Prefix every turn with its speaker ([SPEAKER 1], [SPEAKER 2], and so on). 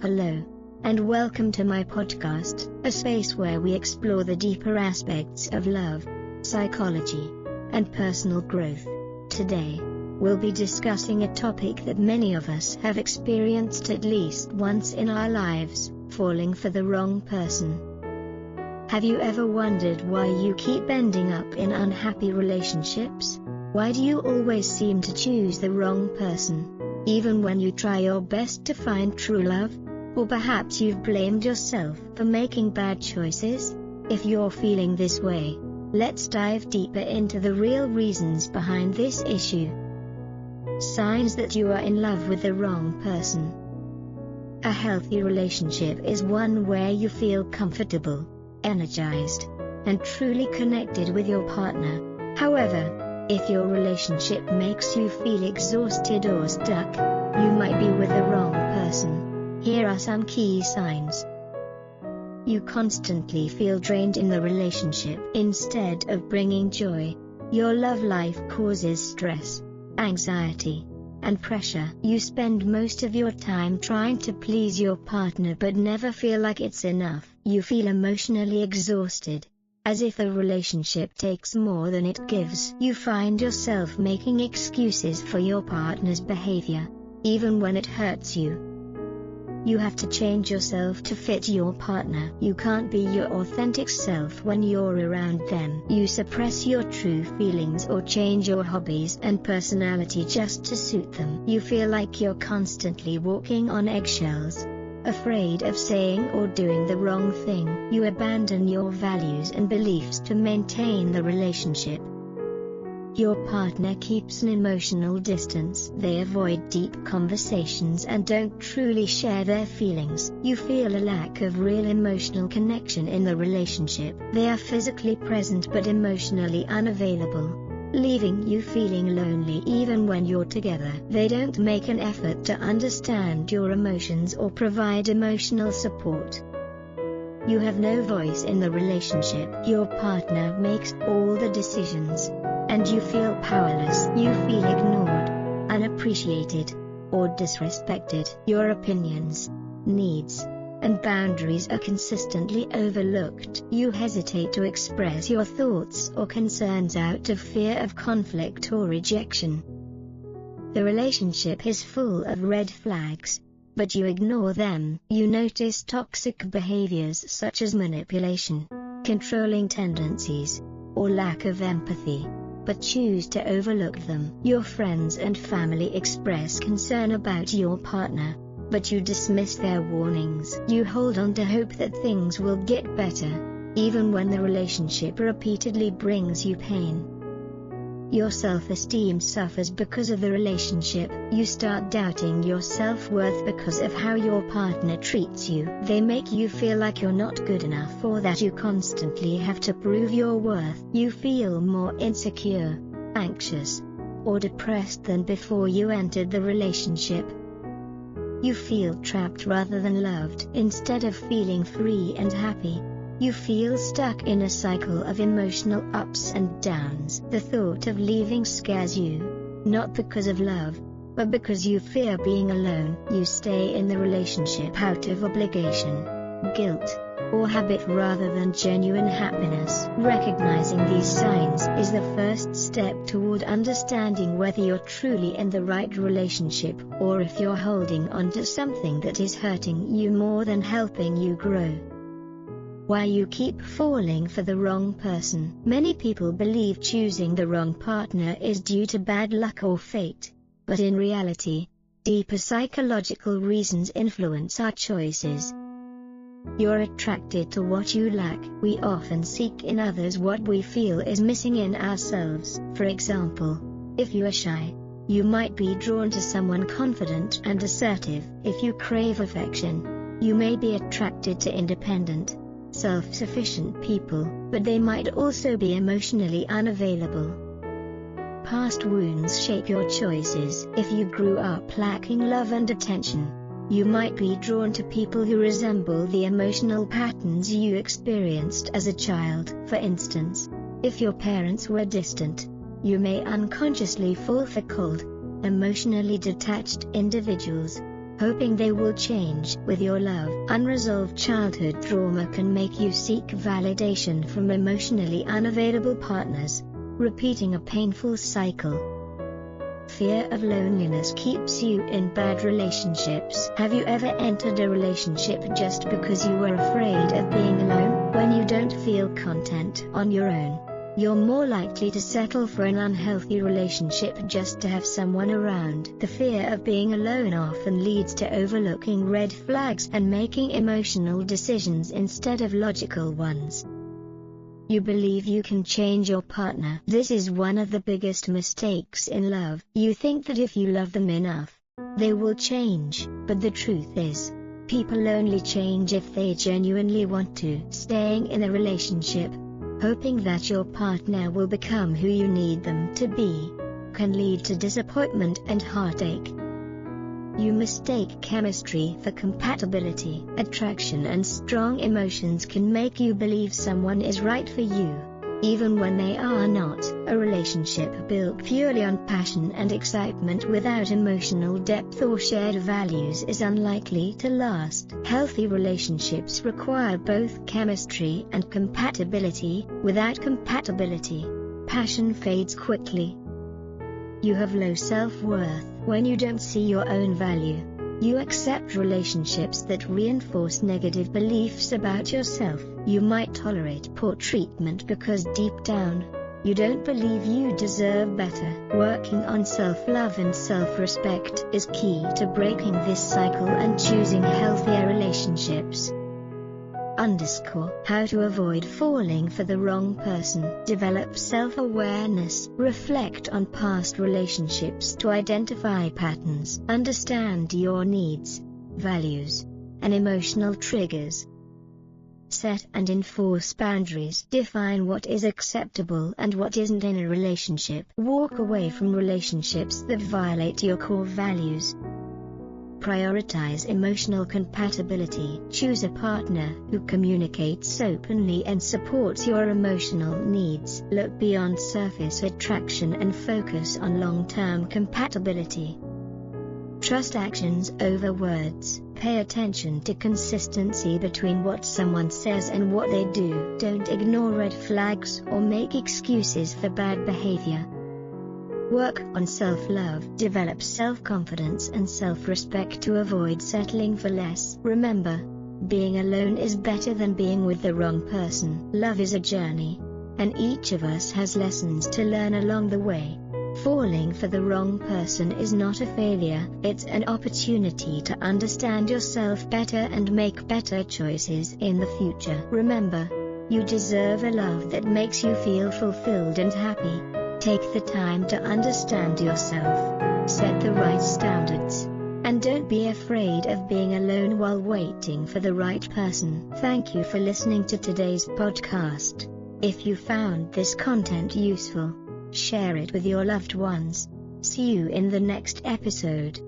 [SPEAKER 1] Hello, and welcome to my podcast, a space where we explore the deeper aspects of love, psychology, and personal growth. Today, we'll be discussing a topic that many of us have experienced at least once in our lives: falling for the wrong person. Have you ever wondered why you keep ending up in unhappy relationships? Why do you always seem to choose the wrong person, even when you try your best to find true love? Or perhaps you've blamed yourself for making bad choices? If you're feeling this way, let's dive deeper into the real reasons behind this issue. Signs that you are in love with the wrong person. A healthy relationship is one where you feel comfortable, energized, and truly connected with your partner. However, if your relationship makes you feel exhausted or stuck, you might be with the wrong person. Here are some key signs. You constantly feel drained in the relationship instead of bringing joy. Your love life causes stress, anxiety, and pressure. You spend most of your time trying to please your partner but never feel like it's enough. You feel emotionally exhausted, as if the relationship takes more than it gives. You find yourself making excuses for your partner's behavior, even when it hurts you. You have to change yourself to fit your partner. You can't be your authentic self when you're around them. You suppress your true feelings or change your hobbies and personality just to suit them. You feel like you're constantly walking on eggshells, afraid of saying or doing the wrong thing. You abandon your values and beliefs to maintain the relationship. Your partner keeps an emotional distance. They avoid deep conversations and don't truly share their feelings. You feel a lack of real emotional connection in the relationship. They are physically present but emotionally unavailable, leaving you feeling lonely even when you're together. They don't make an effort to understand your emotions or provide emotional support. You have no voice in the relationship. Your partner makes all the decisions, and you feel powerless. You feel ignored, unappreciated, or disrespected. Your opinions, needs, and boundaries are consistently overlooked. You hesitate to express your thoughts or concerns out of fear of conflict or rejection. The relationship is full of red flags, but you ignore them. You notice toxic behaviors such as manipulation, controlling tendencies, or lack of empathy, but choose to overlook them. Your friends and family express concern about your partner, but you dismiss their warnings. You hold on to hope that things will get better, even when the relationship repeatedly brings you pain. Your self-esteem suffers because of the relationship. You start doubting your self-worth because of how your partner treats you. They make you feel like you're not good enough or that you constantly have to prove your worth. You feel more insecure, anxious, or depressed than before you entered the relationship. You feel trapped rather than loved. Instead of feeling free and happy, you feel stuck in a cycle of emotional ups and downs. The thought of leaving scares you, not because of love, but because you fear being alone. You stay in the relationship out of obligation, guilt, or habit rather than genuine happiness. Recognizing these signs is the first step toward understanding whether you're truly in the right relationship or if you're holding on to something that is hurting you more than helping you grow. Why you keep falling for the wrong person. Many people believe choosing the wrong partner is due to bad luck or fate, but in reality, deeper psychological reasons influence our choices. You're attracted to what you lack. We often seek in others what we feel is missing in ourselves. For example, if you are shy, you might be drawn to someone confident and assertive. If you crave affection, you may be attracted to independent, self-sufficient people, but they might also be emotionally unavailable. Past wounds shape your choices. If you grew up lacking love and attention, you might be drawn to people who resemble the emotional patterns you experienced as a child. For instance, if your parents were distant, you may unconsciously fall for cold, emotionally detached individuals. hoping they will change with your love. Unresolved childhood trauma can make you seek validation from emotionally unavailable partners, repeating a painful cycle. Fear of loneliness keeps you in bad relationships. Have you ever entered a relationship just because you were afraid of being alone? When you don't feel content on your own, you're more likely to settle for an unhealthy relationship just to have someone around. The fear of being alone often leads to overlooking red flags and making emotional decisions instead of logical ones. You believe you can change your partner. This is one of the biggest mistakes in love. You think that if you love them enough, they will change, but the truth is, people only change if they genuinely want to. Staying in a relationship, hoping that your partner will become who you need them to be, can lead to disappointment and heartache. You mistake chemistry for compatibility. Attraction and strong emotions can make you believe someone is right for you, even when they are not. A relationship built purely on passion and excitement without emotional depth or shared values is unlikely to last. Healthy relationships require both chemistry and compatibility. Without compatibility, passion fades quickly. You have low self-worth. When you don't see your own value, you accept relationships that reinforce negative beliefs about yourself. You might tolerate poor treatment because deep down, you don't believe you deserve better. Working on self-love and self-respect is key to breaking this cycle and choosing healthier relationships. How to avoid falling for the wrong person. Develop self-awareness. Reflect on past relationships to identify patterns. Understand your needs, values, and emotional triggers. Set and enforce boundaries. Define what is acceptable and what isn't in a relationship. Walk away from relationships that violate your core values. Prioritize emotional compatibility. Choose a partner who communicates openly and supports your emotional needs. Look beyond surface attraction and focus on long-term compatibility. Trust actions over words. Pay attention to consistency between what someone says and what they do. Don't ignore red flags or make excuses for bad behavior. Work on self-love. Develop self-confidence and self-respect to avoid settling for less. Remember, being alone is better than being with the wrong person. Love is a journey, and each of us has lessons to learn along the way. Falling for the wrong person is not a failure, it's an opportunity to understand yourself better and make better choices in the future. Remember, you deserve a love that makes you feel fulfilled and happy. Take the time to understand yourself, set the right standards, and don't be afraid of being alone while waiting for the right person. Thank you for listening to today's podcast. If you found this content useful, share it with your loved ones. See you in the next episode.